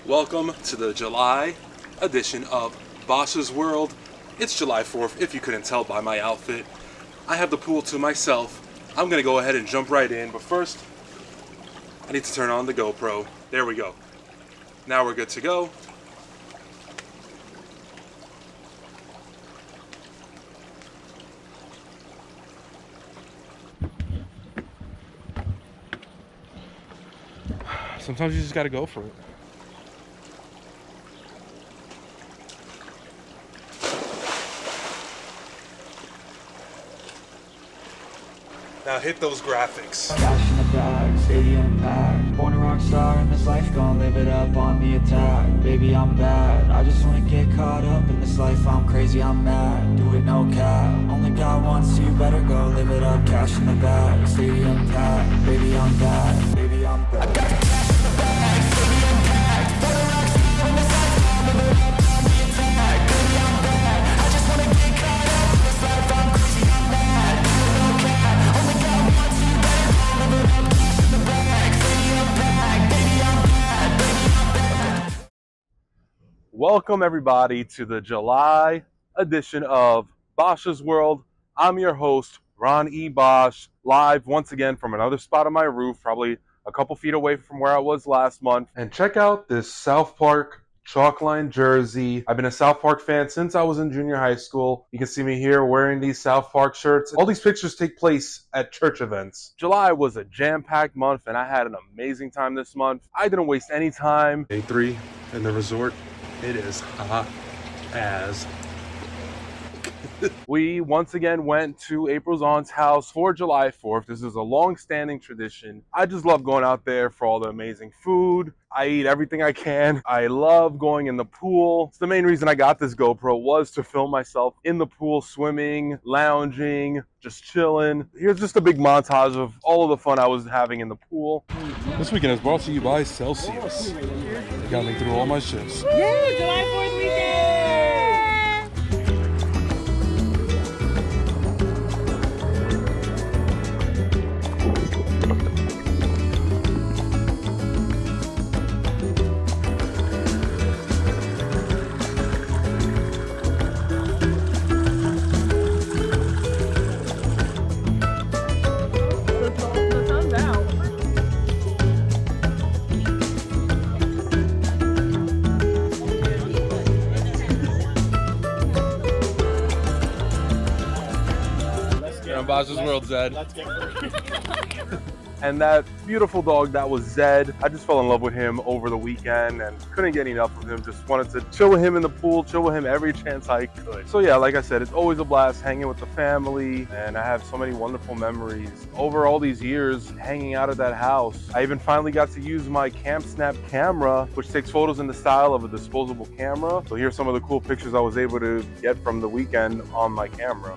Welcome to the July edition of Bosch's World. It's July 4th, if you couldn't tell by my outfit. I have the pool to myself. I'm gonna go ahead and jump right in, but first, I need to turn on the GoPro. There we go. Now we're good to go. Sometimes you just gotta go for it. Now hit those graphics. Cash in the bag, stadium packed. Born a rock star in this life, gon' live it up on the attack. Baby, I'm bad, I just wanna get caught up in this life. I'm crazy, I'm mad, do it no cap. Only God wants so you better go live it up. Cash in the bag, stadium packed. Baby, I'm bad, baby, I'm bad. I got cash in the bag, stadium packed. Born a rock star in this life, gon' live it up on the attack. Baby, I'm bad, I just wanna get caught up in this life. I'm crazy, I'm mad, do it no cap. Only God wants so you better go live it up. Cash in the bag, stadium packed. Baby, I'm bad, baby, I'm bad. Welcome everybody to the July edition of Bosch's World. I'm your host, Ron E. Bosch, live once again from another spot on my roof, probably a couple feet away from where I was last month. And check out this South Park chalkline jersey. I've been a South Park fan since I was in junior high school. You can see me here wearing these South Park shirts. All these pictures take place at church events. July was a jam-packed month and I had an amazing time this month. I didn't waste any time. Day 3 in the resort. It is hot as. We once again went to April's aunt's house for July 4th. This is a long-standing tradition. I just love going out there for all the amazing food. I eat everything I can. I love going in the pool. It's the main reason I got this GoPro was to film myself in the pool, swimming, lounging, just chilling. Here's just a big montage of all of the fun I was having in the pool. This weekend is brought to you by Celsius. They got me through all my shifts. Woo! July 4th weekend! The sun's out. I'm Bosch's World, Zed. And that beautiful dog, that was Zed. I just fell in love with him over the weekend and couldn't get enough of him. Just wanted to chill with him in the pool, chill with him every chance I could. So yeah, like I said, it's always a blast hanging with the family, and I have so many wonderful memories over all these years hanging out at that house. I even finally got to use my Camp Snap camera, which takes photos in the style of a disposable camera. So here's some of the cool pictures I was able to get from the weekend on my camera.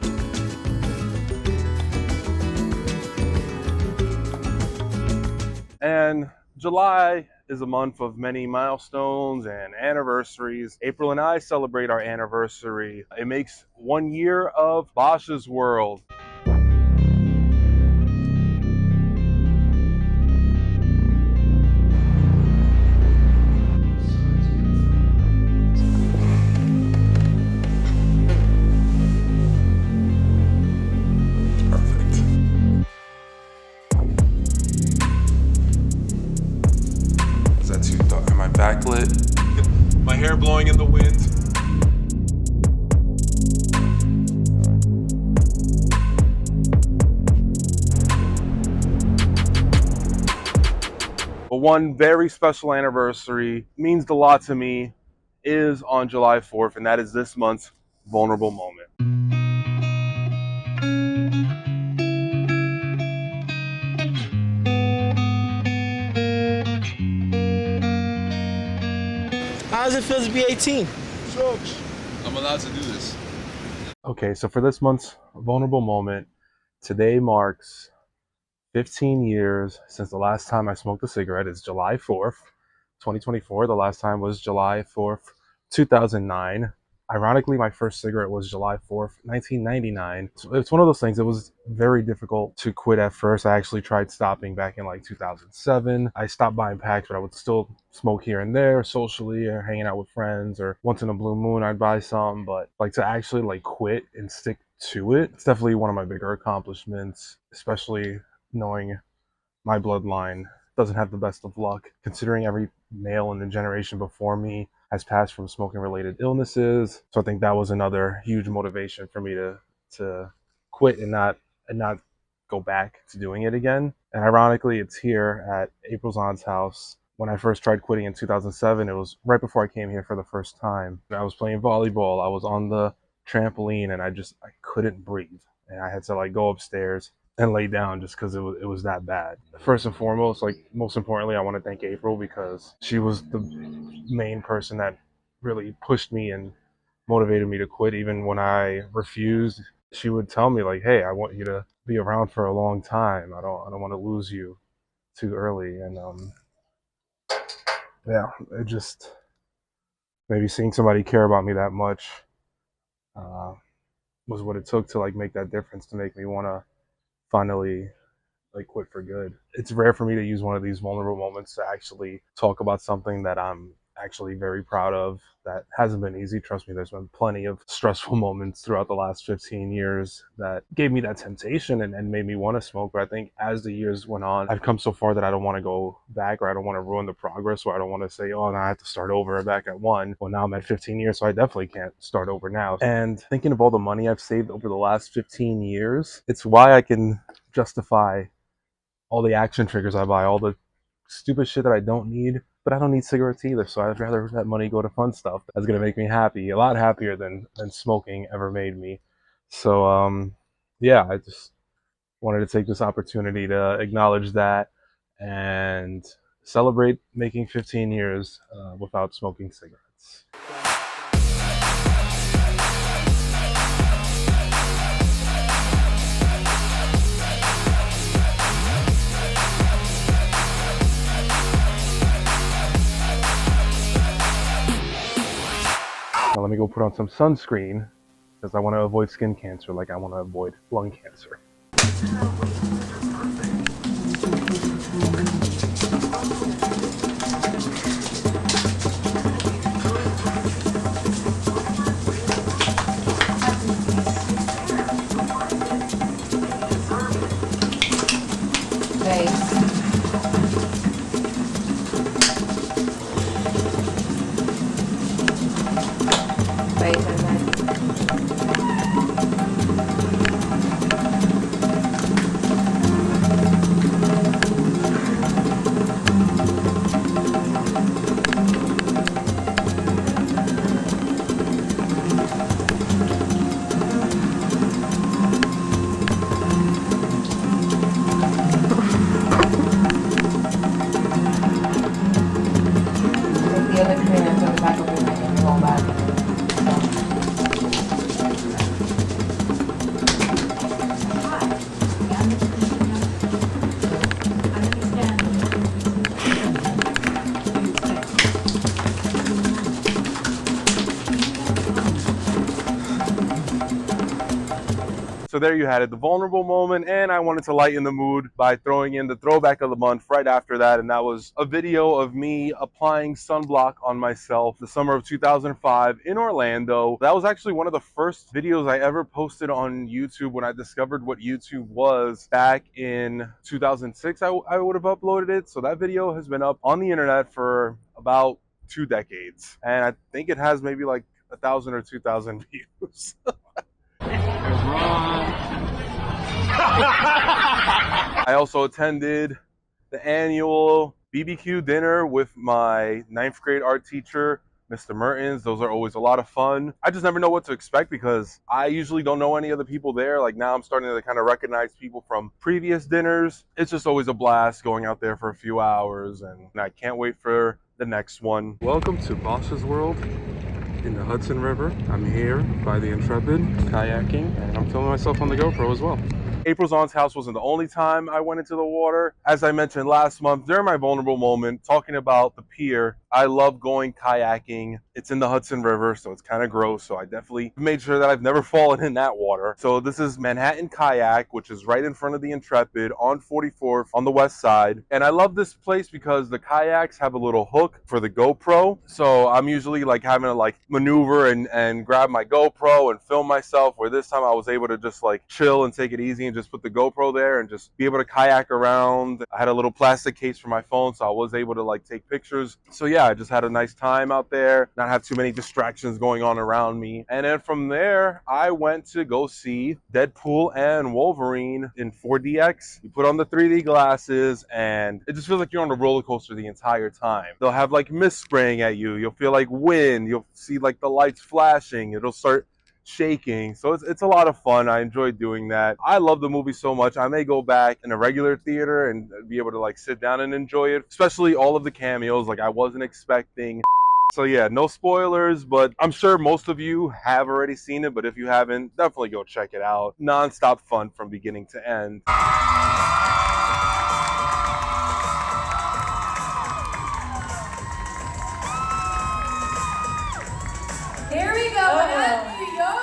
And July is a month of many milestones and anniversaries. April and I celebrate our anniversary. It makes 1 year of Bosch's World. Backlit, my hair blowing in the wind. But one very special anniversary means a lot to me is on July 4th, and that is this month's vulnerable moment. How does it feel to be 18? I'm allowed to do this. Okay, so for this month's vulnerable moment, today marks 15 years since the last time I smoked a cigarette. It's July 4th, 2024. The last time was July 4th, 2009. Ironically, my first cigarette was July 4th, 1999. So it's one of those things. It was very difficult to quit at first. I actually tried stopping back in like 2007. I stopped buying packs, but I would still smoke here and there socially or hanging out with friends, or once in a blue moon I'd buy some. But like to actually like quit and stick to it, it's definitely one of my bigger accomplishments, especially knowing my bloodline doesn't have the best of luck, considering every male in the generation before me has passed from smoking related illnesses. So I think that was another huge motivation for me to quit and not go back to doing it again. And ironically, it's here at Apryl I's house. When I first tried quitting in 2007, it was right before I came here for the first time. I was playing volleyball, I was on the trampoline, and I couldn't breathe. And I had to like go upstairs and lay down just because it was that bad. First and foremost, like most importantly, I want to thank Apryl because she was the main person that really pushed me and motivated me to quit. Even when I refused, she would tell me like, "Hey, I want you to be around for a long time. I don't want to lose you too early." And yeah, it just maybe seeing somebody care about me that much was what it took to like make that difference, to make me want to finally like quit for good. It's rare for me to use one of these vulnerable moments to actually talk about something that I'm actually very proud of. That hasn't been easy. Trust me, there's been plenty of stressful moments throughout the last 15 years that gave me that temptation and made me want to smoke. But I think as the years went on, I've come so far that I don't want to go back, or I don't want to ruin the progress, or I don't want to say, oh, now I have to start over back at 1. Well, now I'm at 15 years, so I definitely can't start over now. And thinking of all the money I've saved over the last 15 years, it's why I can justify all the action triggers I buy, all the stupid shit that I don't need. But I don't need cigarettes either, so I'd rather that money go to fun stuff that's gonna make me happy, a lot happier than smoking ever made me. So yeah, I just wanted to take this opportunity to acknowledge that and celebrate making 15 years without smoking cigarettes. Now let me go put on some sunscreen because I want to avoid skin cancer like I want to avoid lung cancer. So there you had it, the vulnerable moment, and I wanted to lighten the mood by throwing in the throwback of the month right after that, and that was a video of me applying sunblock on myself the summer of 2005 in Orlando. That was actually one of the first videos I ever posted on YouTube when I discovered what YouTube was back in 2006. I would have uploaded it, so that video has been up on the internet for about 2 decades, and I think it has maybe like 1,000 or 2,000 views. I also attended the annual BBQ dinner with my 9th grade art teacher, Mr. Mertens. Those are always a lot of fun. I just never know what to expect because I usually don't know any of the people there. Like now I'm starting to kind of recognize people from previous dinners. It's just always a blast going out there for a few hours, and I can't wait for the next one. Welcome to Bosch's world. in the Hudson River. I'm here by the Intrepid, kayaking, and I'm filming myself on the GoPro as well. April's aunt's house wasn't the only time I went into the water. As I mentioned last month, during my vulnerable moment, talking about the pier, I love going kayaking. It's in the Hudson River, so it's kind of gross, so I definitely made sure that I've never fallen in that water. So this is Manhattan Kayak, which is right in front of the Intrepid on 44th on the west side. And I love this place because the kayaks have a little hook for the GoPro. So I'm usually like having to like maneuver and grab my GoPro and film myself, where this time I was able to just like chill and take it easy and just put the GoPro there and just be able to kayak around. I had a little plastic case for my phone, so I was able to like take pictures. So yeah, I just had a nice time out there, not have too many distractions going on around me. And then from there, I went to go see Deadpool and Wolverine in 4DX. You put on the 3D glasses and it just feels like you're on a roller coaster the entire time. They'll have like mist spraying at you. You'll feel like wind. You'll see like the lights flashing. It'll start shaking. So it's a lot of fun. I enjoy doing that. I love the movie so much. I may go back in a regular theater and be able to like sit down and enjoy it, especially all of the cameos like I wasn't expecting. So yeah, no spoilers, but I'm sure most of you have already seen it, but if you haven't, definitely go check it out. Non-stop fun from beginning to end. Here we go. New York.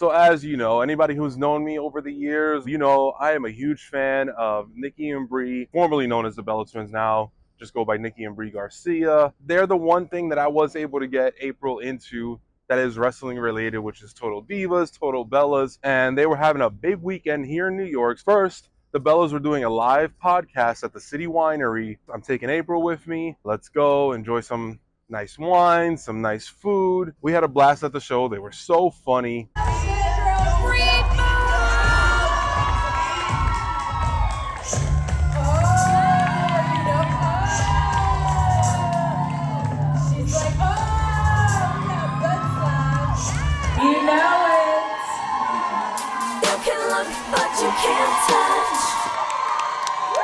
So as you know, anybody who's known me over the years, you know I am a huge fan of Nikki and Brie, formerly known as the Bella Twins, now just go by Nikki and Brie Garcia. They're the one thing that I was able to get April into that is wrestling related, which is Total Divas, Total Bellas, and they were having a big weekend here in New York. First, the Bellas were doing a live podcast at the City Winery. I'm taking April with me. Let's go enjoy some nice wine, some nice food. We had a blast at the show. They were so funny. You can't touch. Woo!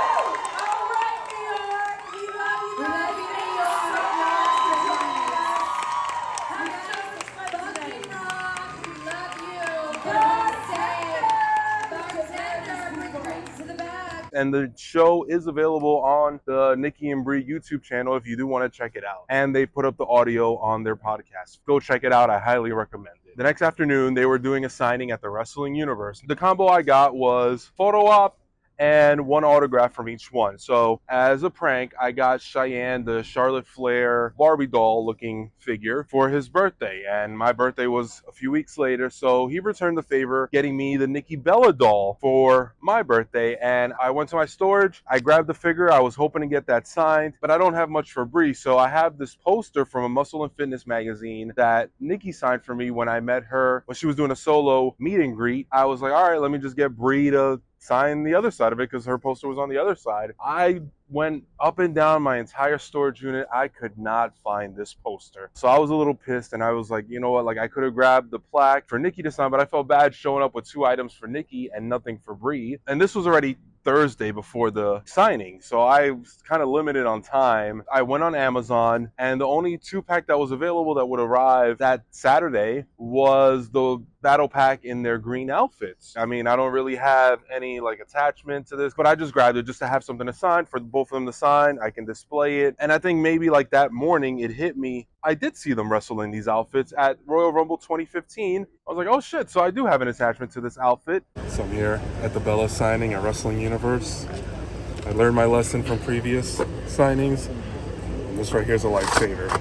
All right, New York. We love you. We love you, New York. Fucking rock. We love you. Bartender, bring drinks to the back. And the show is available on the Nikki and Brie YouTube channel if you do want to check it out. And they put up the audio on their podcast. Go check it out. I highly recommend it. The next afternoon, they were doing a signing at the Wrestling Universe. The combo I got was photo op and one autograph from each one. So as a prank, I got Cheyenne the Charlotte Flair Barbie doll looking figure for his birthday. And my birthday was a few weeks later, so he returned the favor getting me the Nikki Bella doll for my birthday. And I went to my storage, I grabbed the figure, I was hoping to get that signed, but I don't have much for Brie, so I have this poster from a Muscle and Fitness magazine that Nikki signed for me when I met her when she was doing a solo meet and greet. I was like, all right, let me just get Brie to sign the other side of it because her poster was on the other side. I went up and down my entire storage unit. I could not find this poster. So I was a little pissed and I was like, you know what, like I could have grabbed the plaque for Nikki to sign, but I felt bad showing up with 2 items for Nikki and nothing for Brie. And this was already Thursday before the signing, so I was kind of limited on time. I went on Amazon and the only 2-pack that was available that would arrive that Saturday was the battle pack in their green outfits. I mean, I don't really have any like attachment to this, but I just grabbed it just to have something to sign for both of them to sign. I can display it. And I think maybe like that morning it hit me. I did see them wrestle in these outfits at Royal Rumble 2015. I was like, oh shit, so I do have an attachment to this outfit. So I'm here at the Bella signing at Wrestling Universe. I learned my lesson from previous signings. And this right here is a lifesaver.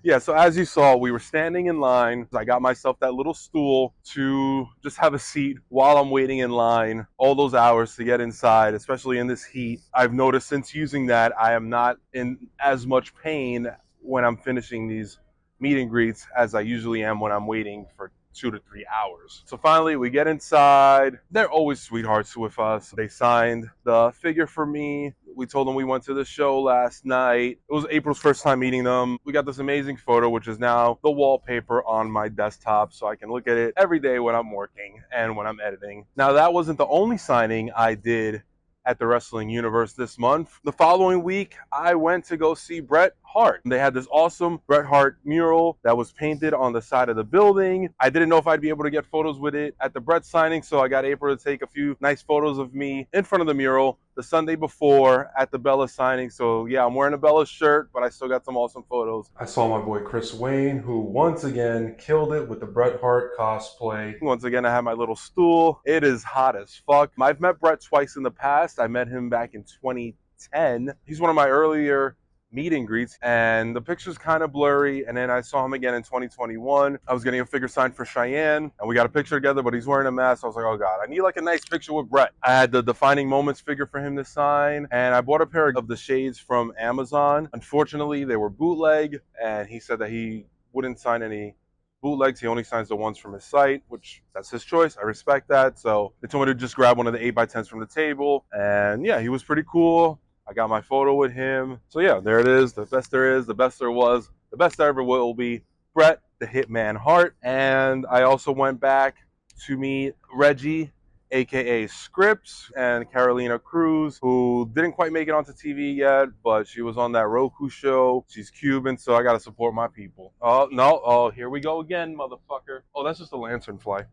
Yeah, so as you saw, we were standing in line. I got myself that little stool to just have a seat while I'm waiting in line all those hours to get inside, especially in this heat. I've noticed since using that, I am not in as much pain when I'm finishing these meet and greets as I usually am when I'm waiting for 2 to 3 hours. So finally we get inside. They're always sweethearts with us. They signed the figure for me. We told them we went to the show last night. It was April's first time meeting them. We got this amazing photo, which is now the wallpaper on my desktop, so I can look at it every day when I'm working and when I'm editing. Now, that wasn't the only signing I did at the wrestling universe this month. The following week, I went to go see Bret Hart. They had this awesome Bret Hart mural that was painted on the side of the building. I didn't know if I'd be able to get photos with it at the Bret signing, so I got Apryl to take a few nice photos of me in front of the mural the Sunday before at the Bella signing. So yeah, I'm wearing a Bella shirt, but I still got some awesome photos. I saw my boy Chris Wayne, who once again killed it with the Bret Hart cosplay. Once again, I have my little stool. It is hot as fuck. I've met Bret twice in the past. I met him back in 2010. He's one of my earlier meet and greets, and the picture's kind of blurry. And then I saw him again in 2021. I was getting a figure signed for Cheyenne, and we got a picture together, but he's wearing a mask. I was like, oh God, I need like a nice picture with Bret. I had the Defining Moments figure for him to sign, and I bought a pair of the shades from Amazon. Unfortunately, they were bootleg, and he said that he wouldn't sign any bootlegs. He only signs the ones from his site, which that's his choice. I respect that. So they told me to just grab one of the 8x10s from the table, and yeah, he was pretty cool. I got my photo with him. So yeah, there it is. The best there is, the best there was, the best there ever will be. Bret, the Hitman Hart. And I also went back to meet Reggie, aka Scripps, and Carolina Cruz, who didn't quite make it onto TV yet, but she was on that Roku show. She's Cuban, so I gotta support my people. Oh no, oh, here we go again, motherfucker. Oh, that's just a lanternfly.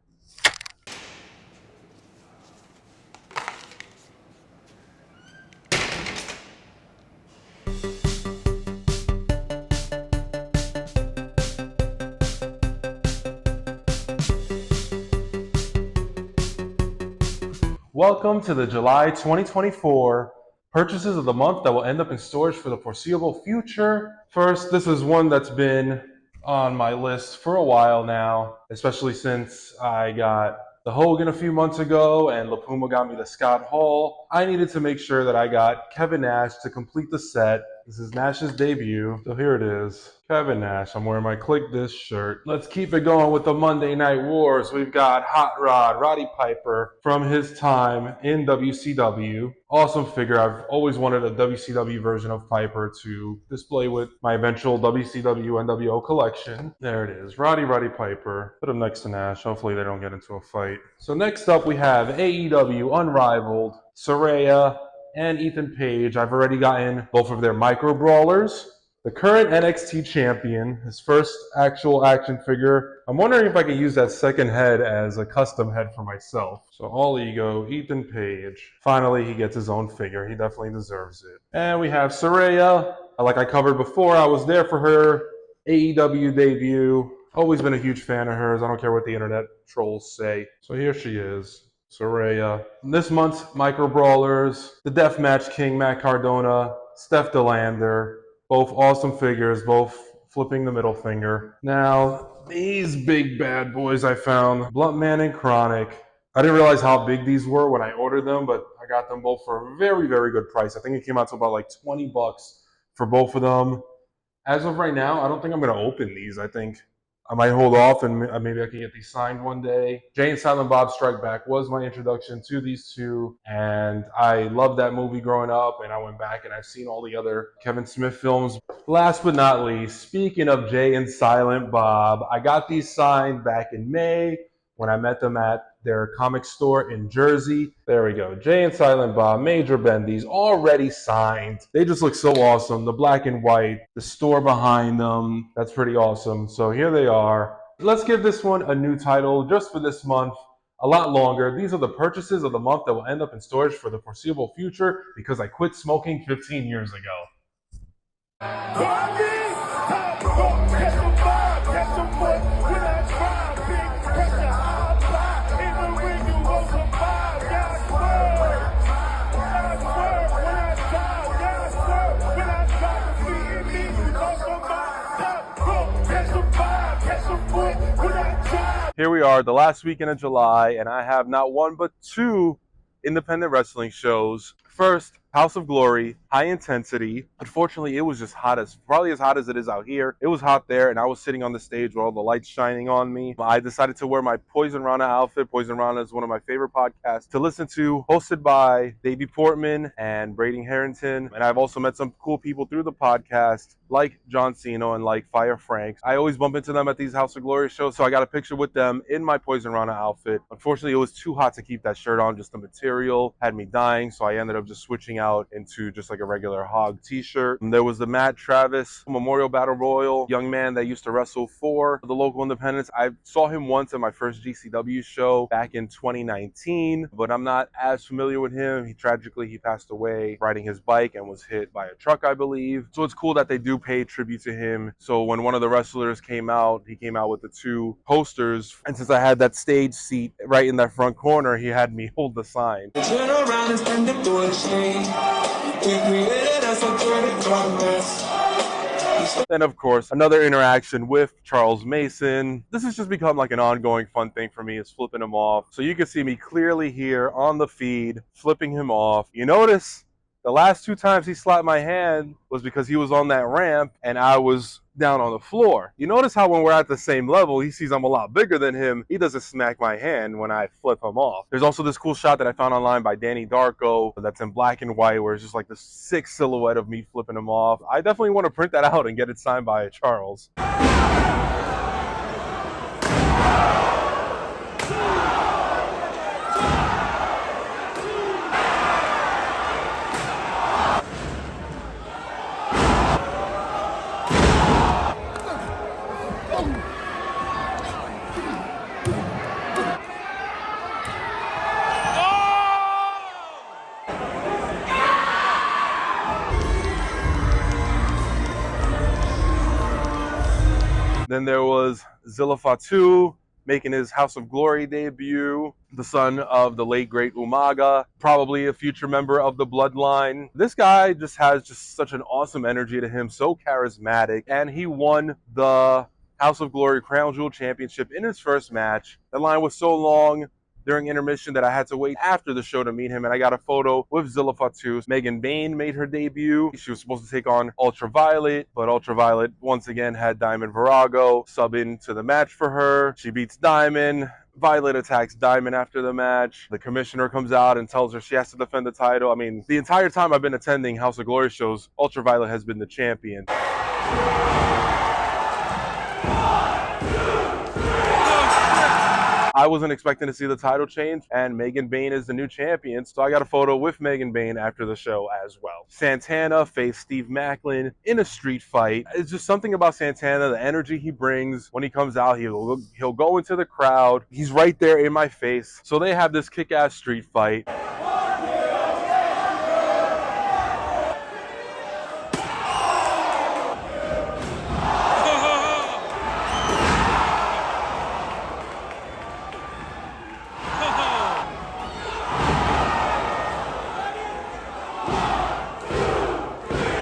Welcome to the July 2024 purchases of the month that will end up in storage for the foreseeable future. First, this is one that's been on my list for a while now, especially since I got the Hogan a few months ago and La Puma got me the Scott Hall. I needed to make sure that I got Kevin Nash to complete the set. This is Nash's debut, so here it is. Kevin Nash. I'm wearing my Click This shirt. Let's keep it going with the Monday Night Wars. We've got Hot Rod, Roddy Piper from his time in WCW. Awesome figure. I've always wanted a WCW version of Piper to display with my eventual WCW NWO collection. There it is. Roddy Piper. Put him next to Nash. Hopefully they don't get into a fight. So next up we have AEW Unrivaled, Saraya, and Ethan Page. I've already gotten both of their micro brawlers. The current NXT champion, his first actual action figure. I'm wondering if I can use that second head as a custom head for myself. So all ego, Ethan Page. Finally, he gets his own figure. He definitely deserves it. And we have Saraya. Like I covered before, I was there for her AEW debut. Always been a huge fan of hers. I don't care what the internet trolls say. So here she is. Saraya. This month's Micro Brawlers, the Deathmatch King Matt Cardona, Steph DeLander, both awesome figures, both flipping the middle finger. Now, these big bad boys I found, Bluntman and Chronic. I didn't realize how big these were when I ordered them, but I got them both for a very, very good price. I think it came out to about like $20 for both of them. As of right now, I don't think I'm going to open these. I think I might hold off and maybe I can get these signed one day. Jay and Silent Bob Strike Back was my introduction to these two, and I loved that movie growing up, and I went back and I've seen all the other Kevin Smith films. Last but not least, speaking of Jay and Silent Bob, I got these signed back in May when I met them at their comic store in Jersey. There we go. Jay and Silent Bob, Major Bendy's, already signed. They just look so awesome. The black and white, the store behind them, that's pretty awesome. So here they are. Let's give this one a new title just for this month, a lot longer. These are the purchases of the month that will end up in storage for the foreseeable future because I quit smoking 15 years ago. Here we are, the last weekend of July, and I have not one but two independent wrestling shows. First, House of Glory, High Intensity. Unfortunately, it was just probably as hot as it is out here. It was hot there, and I was sitting on the stage with all the lights shining on me. I decided to wear my Poison Rana outfit. Poison Rana is one of my favorite podcasts to listen to, hosted by Davey Portman and Brady Harrington. And I've also met some cool people through the podcast, like John Cena and like Fire Frank. I always bump into them at these House of Glory shows, so I got a picture with them in my Poison Rana outfit. Unfortunately, it was too hot to keep that shirt on. Just the material had me dying, so I ended up just switching out into just like a regular HOG t-shirt. And there was the Matt Travis Memorial Battle Royal, young man that used to wrestle for the local independents. I saw him once at my first GCW show back in 2019, but I'm not as familiar with him. He passed away riding his bike and was hit by a truck, I believe. So it's cool that they do pay tribute to him. So when one of the wrestlers came out, he came out with the 2 posters. And since I had that stage seat right in that front corner, he had me hold the sign. Turn around and stand up to a change. We created us a dirty darkness. Then, of course, another interaction with Charles Mason. This has just become like an ongoing fun thing for me, is flipping him off. So you can see me clearly here on the feed, flipping him off. You notice the last 2 times he slapped my hand was because he was on that ramp and I was down on the floor. You notice how when we're at the same level, he sees I'm a lot bigger than him. He doesn't smack my hand when I flip him off. There's also this cool shot that I found online by Danny Darko that's in black and white, where it's just like the sick silhouette of me flipping him off. I definitely want to print that out and get it signed by Charles. Then there was Zilla Fatu making his House of Glory debut, the son of the late great Umaga, probably a future member of the Bloodline. This guy just has such an awesome energy to him, so charismatic, and he won the House of Glory Crown Jewel Championship in his first match. The line was so long during intermission that I had to wait after the show to meet him, and I got a photo with Zilla Fatu. Megan Bayne made her debut. She was supposed to take on Ultraviolet, but Ultraviolet once again had Diamond Virago sub into the match for her. She beats Diamond. Violet attacks Diamond after the match. The commissioner comes out and tells her she has to defend the title. I mean, the entire time I've been attending House of Glory shows, Ultraviolet has been the champion. I wasn't expecting to see the title change, and Megan Bayne is the new champion, so I got a photo with Megan Bayne after the show as well. Santana faced Steve Macklin in a street fight. It's just something about Santana, the energy he brings when he comes out. He'll go into the crowd. He's right there in my face. So they have this kick-ass street fight.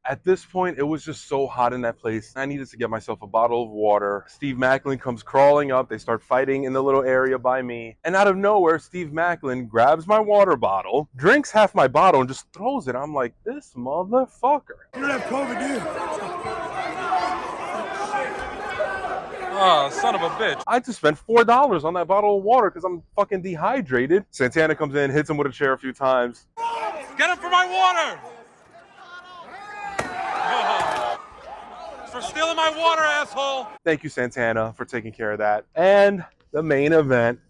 At this point, it was just so hot in that place. I needed to get myself a bottle of water. Steve Macklin comes crawling up. They start fighting in the little area by me. And out of nowhere, Steve Macklin grabs my water bottle, drinks half my bottle, and just throws it. I'm like, this motherfucker. You don't have COVID, do you? Oh, son of a bitch. I just spent $4 on that bottle of water because I'm fucking dehydrated. Santana comes in, hits him with a chair a few times. Get him for my water! For stealing my water, asshole! Thank you, Santana, for taking care of that. And the main event.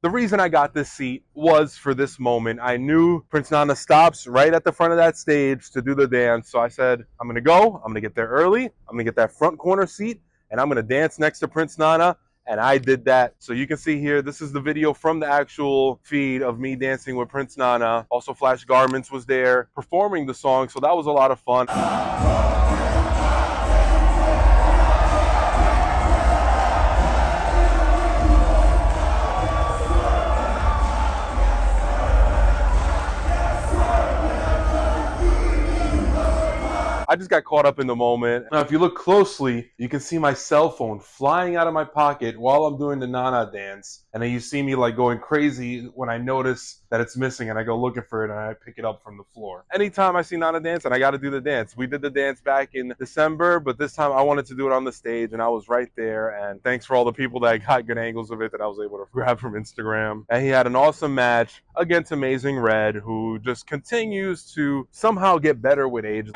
The reason I got this seat was for this moment. I knew Prince Nana stops right at the front of that stage to do the dance. So I said, I'm going to go. I'm going to get there early. I'm going to get that front corner seat. And I'm going to dance next to Prince Nana. And I did that. So you can see here, this is the video from the actual feed of me dancing with Prince Nana. Also, Flash Garments was there performing the song. So that was a lot of fun. I just got caught up in the moment. Now, if you look closely, you can see my cell phone flying out of my pocket while I'm doing the Nana dance. And then you see me like going crazy when I notice that it's missing and I go looking for it and I pick it up from the floor. Anytime I see Nana dance, and I got to do the dance. We did the dance back in December, but this time I wanted to do it on the stage and I was right there. And thanks for all the people that got good angles of it that I was able to grab from Instagram. And he had an awesome match against Amazing Red, who just continues to somehow get better with age.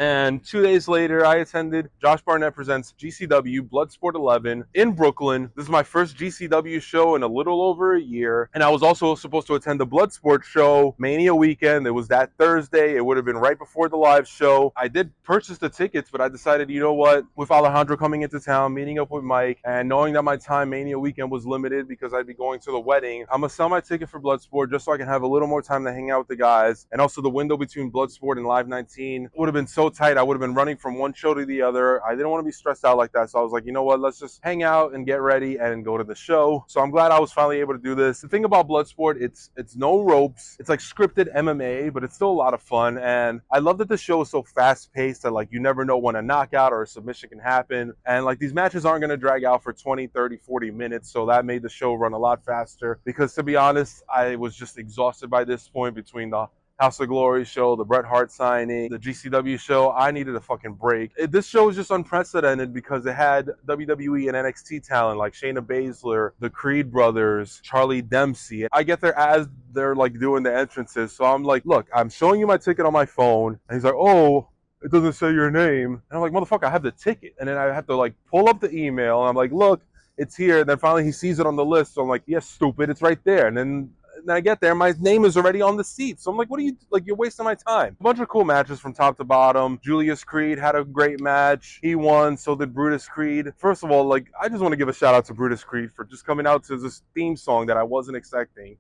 And 2 days later, I attended Josh Barnett Presents GCW Bloodsport 11 in Brooklyn. This is my first GCW show in a little over a year. And I was also supposed to attend the Bloodsport show Mania weekend. It was that Thursday. It would have been right before the live show. I did purchase the tickets, but I decided, you know what, with Alejandro coming into town, meeting up with Mike, and knowing that my time Mania weekend was limited because I'd be going to the wedding, I'm going to sell my ticket for Bloodsport just so I can have a little more time to hang out with the guys. And also the window between Bloodsport and Live 19 would have been so tight. I would have been running from one show to the other. I didn't want to be stressed out like that. So I was like, you know what, let's just hang out and get ready and go to the show. So I'm glad I was finally able to do this. The thing about Bloodsport, it's no ropes. It's like scripted MMA, but it's still a lot of fun. And I love that the show is so fast paced that like you never know when a knockout or a submission can happen. And like these matches aren't going to drag out for 20, 30, 40 minutes. So that made the show run a lot faster because, to be honest, I was just exhausted by this point between the House of Glory show, the Bret Hart signing, the GCW show. I needed a fucking break. This show was just unprecedented because it had WWE and NXT talent like Shayna Baszler, the Creed brothers, Charlie Dempsey. I get there as they're like doing the entrances. So I'm like, look, I'm showing you my ticket on my phone. And he's like, oh, it doesn't say your name. And I'm like, motherfucker, I have the ticket. And then I have to like pull up the email. And I'm like, look, it's here. And then finally he sees it on the list. So I'm like, yes, stupid, it's right there. And then I get there, my name is already on the seat. So I'm like, what are you, like, you're wasting my time. A bunch of cool matches from top to bottom. Julius Creed had a great match. He won, so did Brutus Creed. First of all, like, I just want to give a shout out to Brutus Creed for just coming out to this theme song that I wasn't expecting.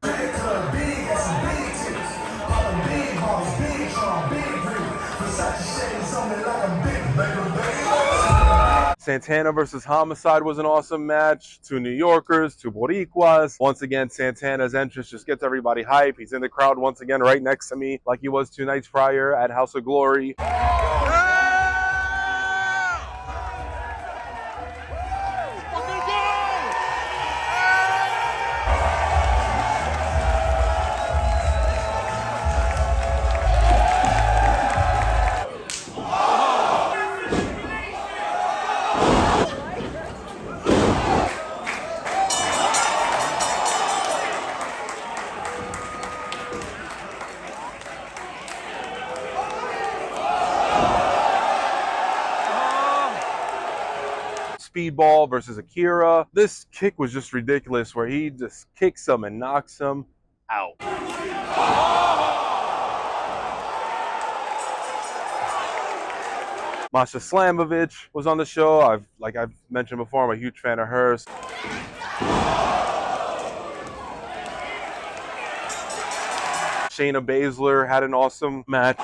Santana versus Homicide was an awesome match. Two New Yorkers, two Boricuas. Once again, Santana's entrance just gets everybody hype. He's in the crowd once again right next to me like he was 2 nights prior at House of Glory. Speedball versus Akira. This kick was just ridiculous where he just kicks him and knocks him out. Masha Slamovich was on the show. I've mentioned before, I'm a huge fan of hers. Shayna Baszler had an awesome match.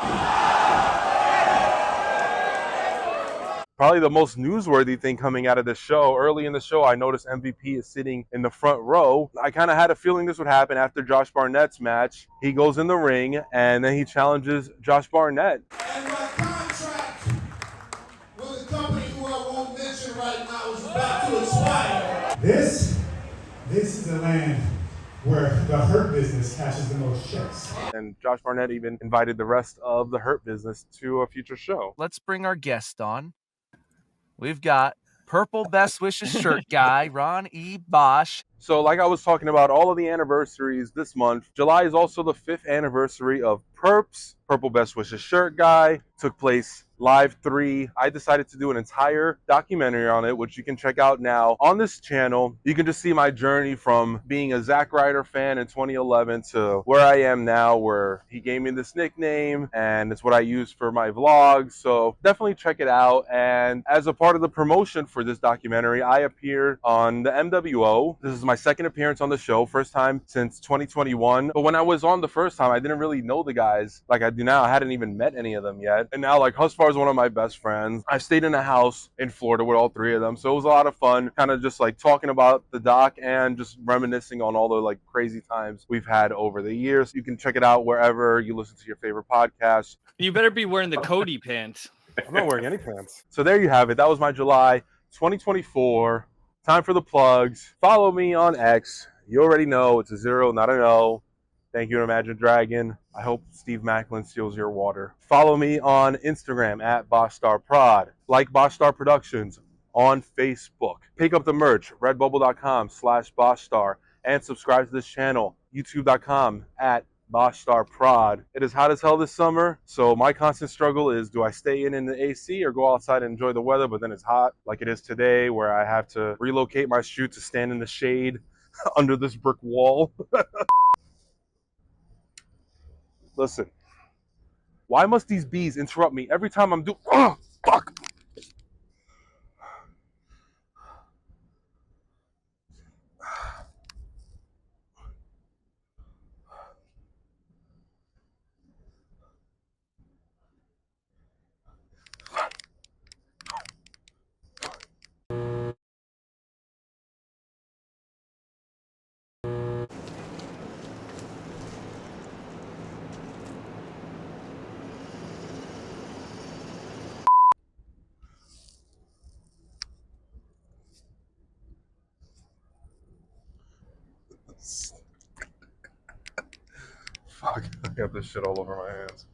Probably the most newsworthy thing coming out of this show, early in the show, I noticed MVP is sitting in the front row. I kind of had a feeling this would happen after Josh Barnett's match. He goes in the ring, and then he challenges Josh Barnett. And my contract with a company who I won't mention right now is about to expire. This is the land where the Hurt Business cashes the most checks. And Josh Barnett even invited the rest of the Hurt Business to a future show. Let's bring our guest on. We've got Purple Best Wishes shirt guy, Ron E. Bosch. So like I was talking about all of the anniversaries this month, July is also the 5th anniversary of Perps, Purple Best Wishes shirt guy. Took place Live 3. I decided to do an entire documentary on it, which you can check out now on this channel. You can just see my journey from being a Zack Ryder fan in 2011 to where I am now, where he gave me this nickname, and it's what I use for my vlogs. So definitely check it out. And as a part of the promotion for this documentary, I appeared on the MWO. This is my second appearance on the show, first time since 2021. But when I was on the first time, I didn't really know the guys like I do now. I hadn't even met any of them yet. And now, like, Husfar is one of my best friends. I stayed in a house in Florida with all 3 of them. So it was a lot of fun, kind of just like talking about the doc and just reminiscing on all the like crazy times we've had over the years. You can check it out wherever you listen to your favorite podcasts. You better be wearing the Cody pants. I'm not wearing any pants. So there you have it. That was my July 2024. Time for the plugs. Follow me on X. You already know it's a 0, not an O. Thank you, Imagine Dragon. I hope Steve Macklin steals your water. Follow me on Instagram at BoschStarProd. Like Bosch Star Productions on Facebook. Pick up the merch, redbubble.com/BoschStar. And subscribe to this channel, youtube.com at Bosch Star Prod. It is hot as hell this summer, so my constant struggle is, do I stay in the AC or go outside and enjoy the weather, but then it's hot like it is today where I have to relocate my shoot to stand in the shade under this brick wall. Listen, why must these bees interrupt me every time I'm doing... Oh, fuck! Fuck, I got this shit all over my hands.